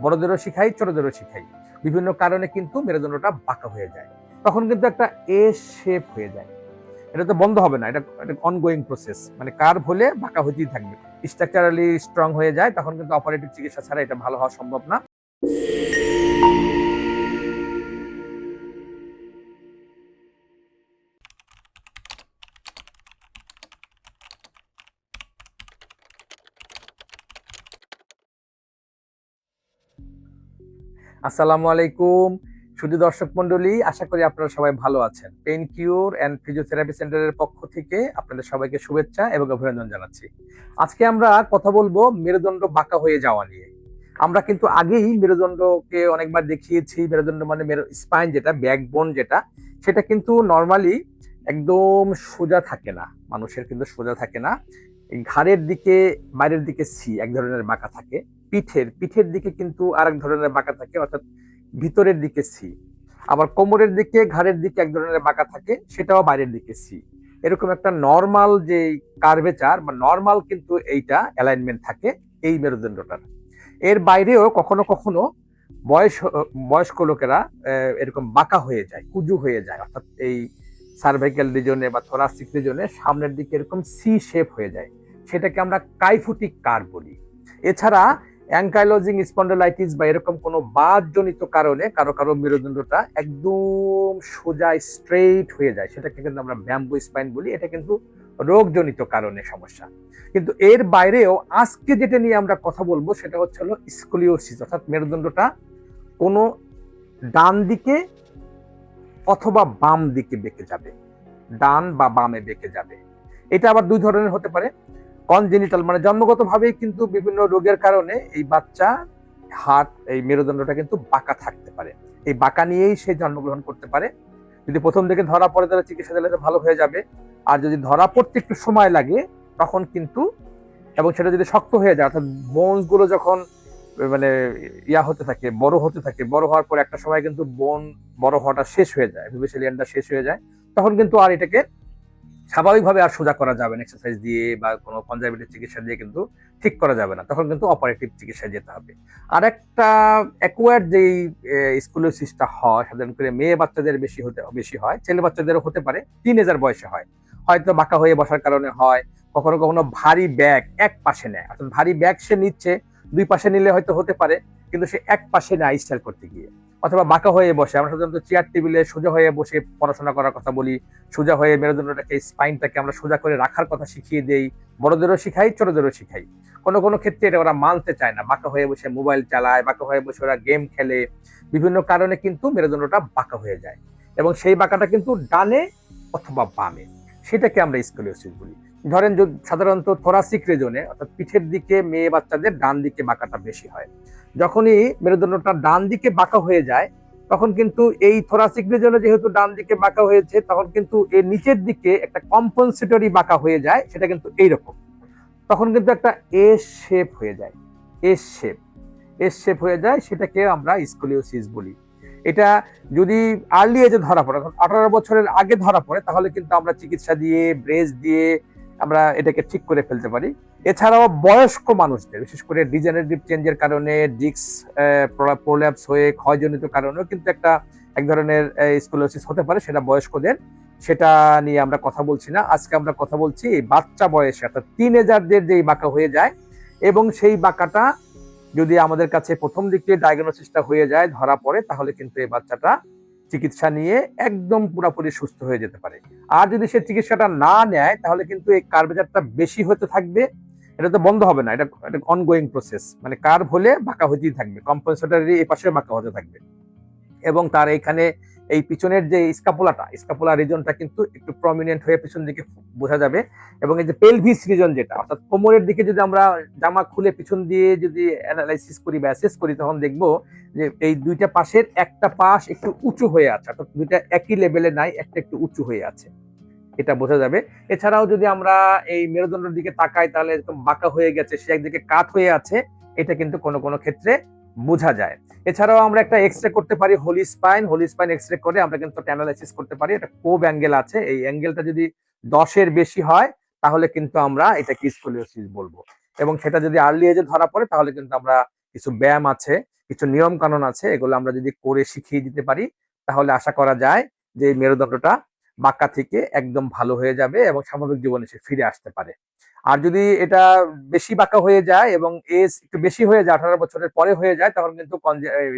বড়দেরও শিখাই, ছোটদেরও শিখাই। বিভিন্ন কারণে কিন্তু মেরুদণ্ডটা বাঁকা হয়ে যায়। তখন কিন্তু একটা এ শেপ হয়ে যায়। এটা তো বন্ধ হবে না, এটা অনগোয়িং প্রসেস, মানে কার্ভ হলে বাঁকা হতেই থাকবে। স্ট্রাকচারালি স্ট্রং হয়ে যায়, তখন কিন্তু অপারেটিভ চিকিৎসা ছাড়া এটা ভালো হওয়া সম্ভব না। আসসালামু আলাইকুম শুধু দর্শক মন্ডলী, আশা করি আপনারা সবাই ভালো আছেন। পেইন কিউর অ্যান্ড ফিজিওথেরাপি সেন্টারের পক্ষ থেকে আপনাদের সবাইকে শুভেচ্ছা এবং অভিনন্দন জানাচ্ছি। আজকে আমরা কথা বলবো মেরুদণ্ড বাঁকা হয়ে যাওয়া নিয়ে। আমরা কিন্তু আগেই মেরুদণ্ডকে অনেকবার দেখিয়েছি। মেরুদণ্ড মানে স্পাইন, যেটা ব্যাকবোন, যেটা সেটা কিন্তু নর্মালি একদম সোজা থাকে না। মানুষের কিন্তু সোজা থাকে না। ঘাড়ের দিকে, বাইরের দিকে সি এক ধরনের বাঁকা থাকে। পিঠের দিকে কিন্তু আরেক ধরনের বাঁকা থাকে, অর্থাৎ ভিতরের দিকে সি। আবার কোমরের দিকে, ঘাড়ের দিকে এক ধরনের বাঁকা থাকে, সেটাও বাইরের দিকে সি। এরকম একটা নর্মাল যে কার্ভেচার বা নর্মাল কিন্তু এইটা অ্যালাইনমেন্ট থাকে এই মেরুদণ্ডটার। এর বাইরেও কখনো কখনো বয়স্ক লোকেরা এরকম বাঁকা হয়ে যায়, কুজু হয়ে যায়, অর্থাৎ এই সার্ভাইকাল রিজনে বা থোরাসিক রিজনে সামনের দিকে এরকম সি শেপ হয়ে যায়। সেটাকে আমরা কাইফুটিক কার্ভ বলি। এছাড়া অ্যাঙ্কাইলোজিং স্পন্ডলাইটিস বা এরকম কোনো বাতজনিত কারণে কারো কারো মেরুদণ্ডটা একদম সোজা স্ট্রেইট হয়ে যায়, সেটাকে কিন্তু আমরা ব্যাম্বু স্পাইন বলি। এটা কিন্তু রোগজনিত কারণে সমস্যা। কিন্তু এর বাইরেও আজকে যেটা নিয়ে আমরা কথা বলবো সেটা হচ্ছে হলো স্কলিওসিস, অর্থাৎ মেরুদণ্ডটা কোনো ডান দিকে অথবা বাম দিকে বেঁকে যাবে, ডান বা বামে বেঁকে যাবে। এটা আবার দুই ধরনের হতে পারে। কনজেনিটাল মানে জন্মগতভাবেই কিন্তু বিভিন্ন রোগের কারণে এই বাচ্চা এই মেরুদণ্ডটা কিন্তু বাঁকা থাকতে পারে। এই বাঁকা নিয়েই সে জন্মগ্রহণ করতে পারে। যদি প্রথম দিকে ধরা পড়ে তাহলে চিকিৎসা দিলে ভালো হয়ে যাবে। আর যদি ধরা পড়তে একটু সময় লাগে তখন কিন্তু, এবং সেটা যদি শক্ত হয়ে যায়, অর্থাৎ বোনস গুলো যখন মানে হতে থাকে, বড় হওয়ার পর একটা সময় কিন্তু বোন বড় হওয়াটা শেষ হয়ে যায়, ভিভিসেলিয়ানটা শেষ হয়ে যায়, তখন কিন্তু আর এটাকে স্বাভাবিকভাবে আর সোজা করা যাবে না। এক্সারসাইজ দিয়ে বা কোনো কনজারভেটিভ চিকিৎসা দিয়ে কিন্তু ঠিক করা যাবে না, তখন কিন্তু অপারেটিভ চিকিৎসায় যেতে হবে। আর একটা অ্যাকোয়ার্ড যেই স্কুলোসিসটা হয়, সাধারণ করে মেয়ে বাচ্চাদের বেশি হয়, ছেলে বাচ্চাদেরও হতে পারে, টিনেজার বয়সে হয়। হয়তো বাঁকা হয়ে বসার কারণে হয়, কখনো কখনো ভারী ব্যাগ এক পাশে নেয়, অর্থাৎ ভারী ব্যাগ সে নিচ্ছে, দুই পাশে নিলে হয়তো হতে পারে, কিন্তু সে এক পাশে নেয় স্টাইল করতে গিয়ে। অথবা বাঁকা হয়ে বসে, আমরা সাধারণত চেয়ার টেবিলে সোজা হয়ে বসে পড়াশোনা করার কথা বলি। সোজা হয়ে মেরুদণ্ডটাকে, স্পাইনটাকে আমরা সোজা করে রাখার কথা শিখিয়ে দেই। বড়দেরও শিখাই, ছোটদেরও শিখাই। কোনো কোনো ক্ষেত্রে এটা ওরা মানতে চায় না, বাঁকা হয়ে বসে মোবাইল চালায়, বাঁকা হয়ে বসে ওরা গেম খেলে। বিভিন্ন কারণে কিন্তু মেরুদণ্ডটা বাঁকা হয়ে যায়, এবং সেই বাঁকাটা কিন্তু ডানে অথবা বামে, সেটাকে আমরা স্কলিওসিস বলি। ধরেন সাধারণত থোরাসিক রিজনে, অর্থাৎ পিঠের দিকে মেয়ে বাচ্চাদের ডান দিকে বাঁকাটা বেশি হয়। যখনই মেরুদণ্ডটা ডান দিকে বাঁকা হয়ে যায়, তখন কিন্তু এই থোরাসিক রিজনে যেহেতু ডান দিকে বাঁকা হয়েছে, তখন কিন্তু এর নিচের দিকে একটা কম্পেনসেটরি বাঁকা হয়ে যায়, সেটা কিন্তু এইরকম। তখন কিন্তু একটা এস শেপ হয়ে যায়, এস শেপ এস শেপ হয়ে যায়, সেটাকে আমরা স্কলিওসিস বলি। এটা যদি আর্লি এজে ধরা পড়ে, 18 বছরের আগে ধরা পড়ে, তাহলে কিন্তু আমরা চিকিৎসা দিয়ে, ব্রেস দিয়ে আমরা এটাকে ঠিক করে ফেলতে পারি। এছাড়াও বয়স্ক মানুষদের, বিশেষ করে ডিজেনারেটিভ চেঞ্জের কারণে, ডিস্ক প্রোল্যাপস হয়ে ক্ষয়জনিত কারণেও কিন্তু এক ধরনের স্কলিওসিস হতে পারে, সেটা বয়স্কদের। সেটা নিয়ে আমরা কথা বলছি না, আজকে আমরা কথা বলছি এই বাচ্চা বয়সে, অর্থাৎ টিনেজারদের যেই বাঁকা হয়ে যায়, এবং সেই বাঁকাটা যদি আমাদের কাছে প্রথম দিকে ডায়াগনোসিসটা হয়ে যায়, ধরা পড়ে, তাহলে কিন্তু এই বাচ্চাটা চিকিৎসা নিয়ে একদম পুরোপুরি সুস্থ হয়ে যেতে পারে। আর যদি সে চিকিৎসাটা না নেয়, তাহলে কিন্তু এই কার্ভেচারটা বেশি হতে থাকবে। এটা তো বন্ধ হবে না, এটা অনগোয়িং প্রসেস, মানে কার্ভ হলে বাঁকা হতেই থাকবে, কম্পেনসেটরি এই পাশে বাঁকা হতে থাকবে। এবং তার এইখানে এই পিছনের যে স্কাপুলা রিজনটা কিন্তু একটু প্রমিনেন্ট হয়ে পিছন দিকে বোঝা যাবে। এবং এই যে পেলভিস রিজন, যেটা অর্থাৎ কোমরের দিকে যদি আমরা জামা খুলে পিছন দিয়ে যদি অ্যানালাইসিস করি বা অ্যাসেস করি, তখন দেখবো যে এই দুইটা পাশের একটা পাশ একটু উঁচু হয়ে আছে, অর্থাৎ দুইটা একই লেভেলে নাই, একটা একটু উঁচু হয়ে আছে, এটা বোঝা যাবে। এছাড়াও যদি আমরা এই মেরুদণ্ডের দিকে তাকাই, তাহলে এরকম বাঁকা হয়ে গেছে, সে একদিকে কাত হয়ে আছে, এটা কিন্তু কোনো কোনো ক্ষেত্রে বোঝা যায়। এছাড়াও আমরা একটা এক্সরে করতে পারি, হোলি স্পাইন এক্সরে করে আমরা কিন্তু অ্যানালাইসিস করতে পারি। এটা কোব অ্যাঙ্গেল আছে, এই অ্যাঙ্গেলটা যদি 10-এর বেশি হয়, তাহলে কিন্তু আমরা এটাকে স্কলিওসিস বলবো। এবং সেটা যদি আর্লি এজে ধরা পড়ে, তাহলে কিন্তু আমরা কিছু ব্যায়াম আছে, কিছু নিয়ম কানুন আছে, এগুলো আমরা যদি করে শিখিয়ে দিতে পারি তাহলে আশা করা যায় যে এই মেরুদণ্ডটা বাঁকা থেকে একদম ভালো হয়ে যাবে এবং স্বাভাবিক জীবনে সে ফিরে আসতে পারে। আর যদি এটা বেশি বাঁকা হয়ে যায় এবং এজ একটু বেশি হয়ে যায়, 18 বছরের পরে হয়ে যায়, তখন কিন্তু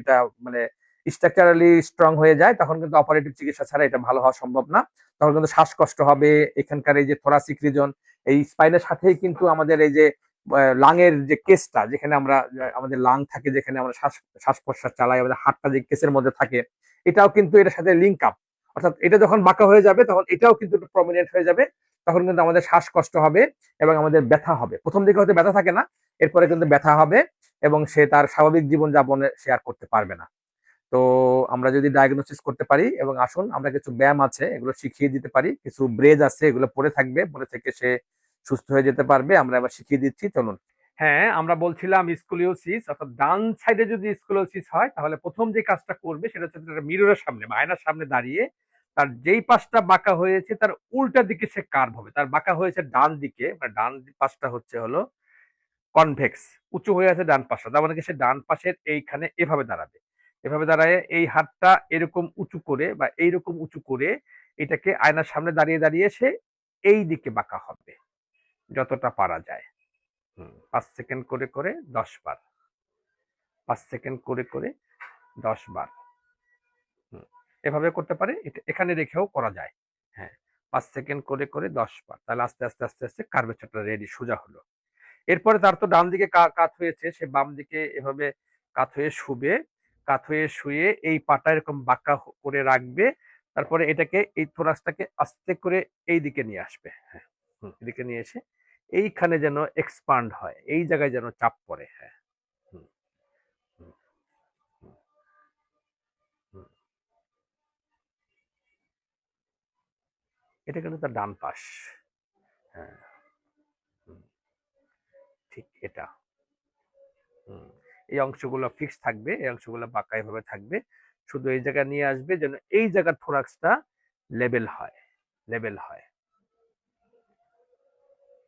এটা মানে স্ট্রাকচারালি স্ট্রং হয়ে যায়, তখন কিন্তু অপারেটিভ চিকিৎসা ছাড়া এটা ভালো হওয়া সম্ভব না। তখন কিন্তু শ্বাসকষ্ট হবে। এখানকার এই যে থোরাসিক রিজন, এই স্পাইনের সাথেই কিন্তু আমাদের এই যে লাংয়ের যে কেসটা, যেখানে আমরা আমাদের লাং থাকে, যেখানে আমরা শ্বাস প্রশ্বাস চালাই, আমাদের হাতটা যে কেসের মধ্যে থাকে, এটাও কিন্তু এটার সাথে লিঙ্ক আপ। অর্থাৎ এটা যখন বাঁকা হয়ে যাবে তখন এটাও কিন্তু একটু প্রমিনেন্ট হয়ে যাবে। তখন কিন্তু আমাদের শ্বাসকষ্ট হবে এবং আমাদের ব্যথা হবে। প্রথম দিকে হয়তো ব্যথা থাকে না, এরপরে কিন্তু ব্যথা হবে এবং সে তার স্বাভাবিক জীবনযাপনে শেয়ার করতে পারবে না। তো আমরা যদি ডায়াগনোসিস করতে পারি, এবং আসুন আমরা কিছু ব্যায়াম আছে এগুলো শিখিয়ে দিতে পারি, কিছু ব্রেজ আছে এগুলো পরে থাকবে, পরে থেকে সে সুস্থ হয়ে যেতে পারবে। আমরা এবার শিখিয়ে দিচ্ছি, চলুন। হ্যাঁ, আমরা বলছিলাম স্কুলিওসিস, অর্থাৎ ডান সাইডে যদি স্কুলিওসিস হয় তাহলে প্রথম যে কাজটা করবে সেটা হচ্ছে মিররের সামনে বা আয়নার সামনে দাঁড়িয়ে তার যেই পাশটা বাঁকা হয়েছে তার উল্টা দিকে সে কার্ভ হবে। তার বাঁকা হয়েছে ডান দিকে, মানে ডান পাশটা হচ্ছে হলো কনভেক্স, উঁচু হয়ে আছে ডান পাশটা, তার মানে কি সে ডান পাশের এইখানে এভাবে দাঁড়াবে। এভাবে দাঁড়ায় এই হাতটা এরকম উঁচু করে বা এইরকম উঁচু করে এটাকে আয়নার সামনে দাঁড়িয়ে দাঁড়িয়ে সে এই দিকে বাঁকা হবে যতটা পারা যায়। 5 সেকেন্ড করে করে 10 বার, 5 সেকেন্ড করে করে 10 বার। এভাবে করতে পারে, এখানে রেখেও করা যায়। হ্যাঁ, 5 সেকেন্ড করে করে 10 বার, তাহলে আস্তে আস্তে আস্তে আস্তে কার্ভেচারটা রেডি, সোজা হলো। এরপরে তার তো ডান দিকে কাত হয়েছে, সে বাম দিকে এভাবে কাত হয়ে শুবে। কাত হয়ে শুয়ে এই পাটা এরকম বাঁকা করে রাখবে। তারপরে এটাকে, এই থোরাসটাকে আস্তে করে এই দিকে নিয়ে আসবে। হ্যাঁ, এদিকে নিয়ে এসে এইখানে যেন এক্সপান্ড হয়, এই জায়গায় যেন চাপ পড়ে। হ্যাঁ, হুম, হুম, হুম, হুম। এটা কিন্তু তার ডান পাশ। হ্যাঁ, হুম, ঠিক এটা। হুম, এই অংশগুলো ফিক্স থাকবে, এই অংশগুলো বাঁকা এভাবে থাকবে। শুধু এই জায়গা নিয়ে আসবে যেন এই জায়গার থোরাক্সটা লেভেল হয়, লেভেল হয়।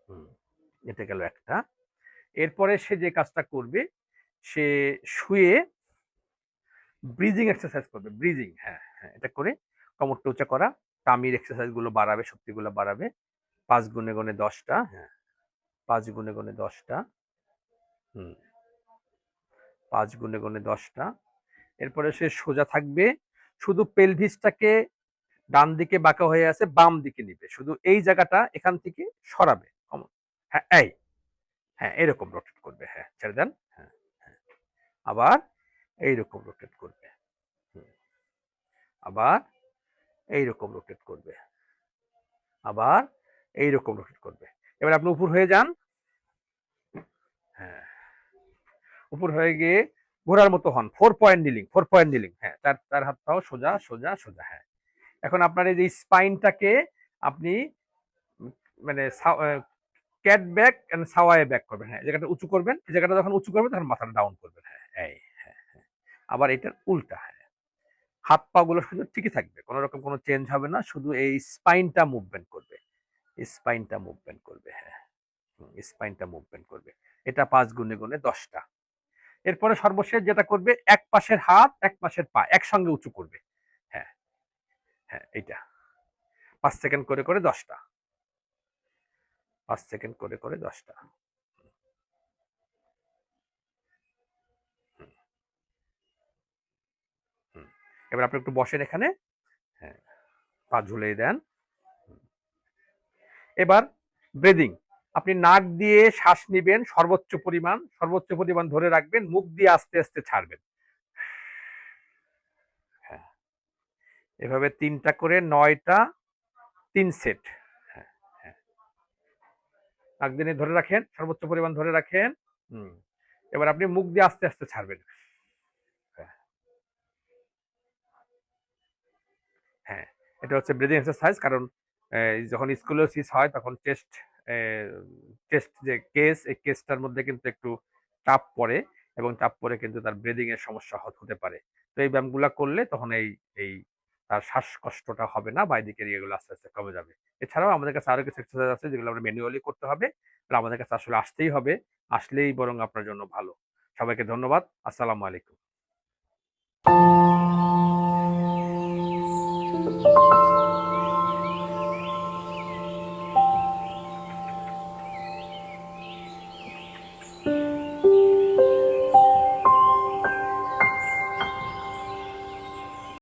হুম, এটা গেল একটা। এরপরে সে যে কাজটা করবে, সে শুয়ে ব্রিজিং এক্সারসাইজ করবে। ব্রিজিং, হ্যাঁ হ্যাঁ, এটা করে কোমরটা উঁচা করা, টামির এক্সারসাইজ গুলো বাড়াবে, শক্তিগুলো বাড়াবে। 5 গুণে গুণে 10টা, হ্যাঁ, 5 গুণে গুণে 10টা। হুম, 5 গুণে গুণে 10টা। এরপরে সে সোজা থাকবে, শুধু পেলভিসটাকে ডান দিকে বাঁকা হয়ে আছে বাম দিকে নিবে, শুধু এই জায়গাটা এখান থেকে সরাবে। হ্যাঁ, এই, হ্যাঁ এরকম রোটেট করবে। হ্যাঁ, ছেড়ে দেন। হ্যাঁ, হ্যাঁ, আবার এইরকম রোটেট করবে। হুম, আবার এইরকম রোটেট করবে। আবার এইরকম রোটেট করবে। এবার আপনি উপর হয়ে যান। হ্যাঁ, উপর হয়ে গিয়ে ঘোড়ার মতো হন, 4 পয়েন্ট নিলিং, 4 পয়েন্ট নিলিং। হ্যাঁ, চার হাত পাও সোজা সোজা সোজা। হ্যাঁ, এখন আপনার এই যে স্পাইনটাকে আপনি মানে cat back end Sawai back করবেন। হ্যাঁ, জায়গাটা উঁচু করবেন, এই জায়গাটা যখন উঁচু করবেন তখন মাথাটা ডাউন করবেন। হ্যাঁ, এই, হ্যাঁ হ্যাঁ, আবার এটার উল্টা। হ্যাঁ, হাত পা গুলো শুধু ঠিকই থাকবে, কোনো রকম কোনো চেঞ্জ হবে না, শুধু এই স্পাইনটা মুভমেন্ট করবে, স্পাইনটা মুভমেন্ট করবে। হ্যাঁ, স্পাইনটা মুভমেন্ট করবে। এটা 5 গুণে গুণে 10টা। এরপরে সর্বশেষ যেটা করবে, এক পাশের হাত এক পাশের পা একসঙ্গে উঁচু করবে। হ্যাঁ হ্যাঁ, এইটা 5 সেকেন্ড করে করে 10টা, 5 সেকেন্ড করে করে 10টা। এবার আপনি একটু বসেন এখানে। হ্যাঁ, পা ঝুলিয়ে দেন। এবার ব্রিদিং, আপনি নাক দিয়ে শ্বাস নিবেন সর্বোচ্চ পরিমাণ ধরে রাখবেন, মুখ দিয়ে আস্তে আস্তে ছাড়বেন। হ্যাঁ, এভাবে 3টা করে 9টা, 3 সেট। হ্যাঁ হ্যাঁ, নাক দিয়ে ধরে রাখেন, সর্বোচ্চ পরিমাণ ধরে রাখেন। হুম, এবার আপনি মুখ দিয়ে আস্তে আস্তে ছাড়বেন। হ্যাঁ হ্যাঁ, এটা হচ্ছে ব্রিদিং এক্সারসাইজ। কারণ যখন স্কুলোসিস হয় তখন চেস্ট যে কেস, এই কেসটার মধ্যে কিন্তু একটু চাপ পড়ে, এবং চাপ পড়ে কিন্তু তার ব্রিদিং এর সমস্যা হতে পারে। তো এই ব্যায়ামগুলো করলে তখন এই এই তার শ্বাসকষ্টটা হবে না, বা এদিকের ইয়েগুলো আস্তে আস্তে কমে যাবে। এছাড়াও আমাদের কাছে আরো কিছু এক্সারসাইজ আছে যেগুলো আমরা ম্যানুয়ালি করতে হবে, আমাদের কাছে আসলে আসতেই হবে, আসলেই বরং আপনার জন্য ভালো। সবাইকে ধন্যবাদ। আসসালামু আলাইকুম।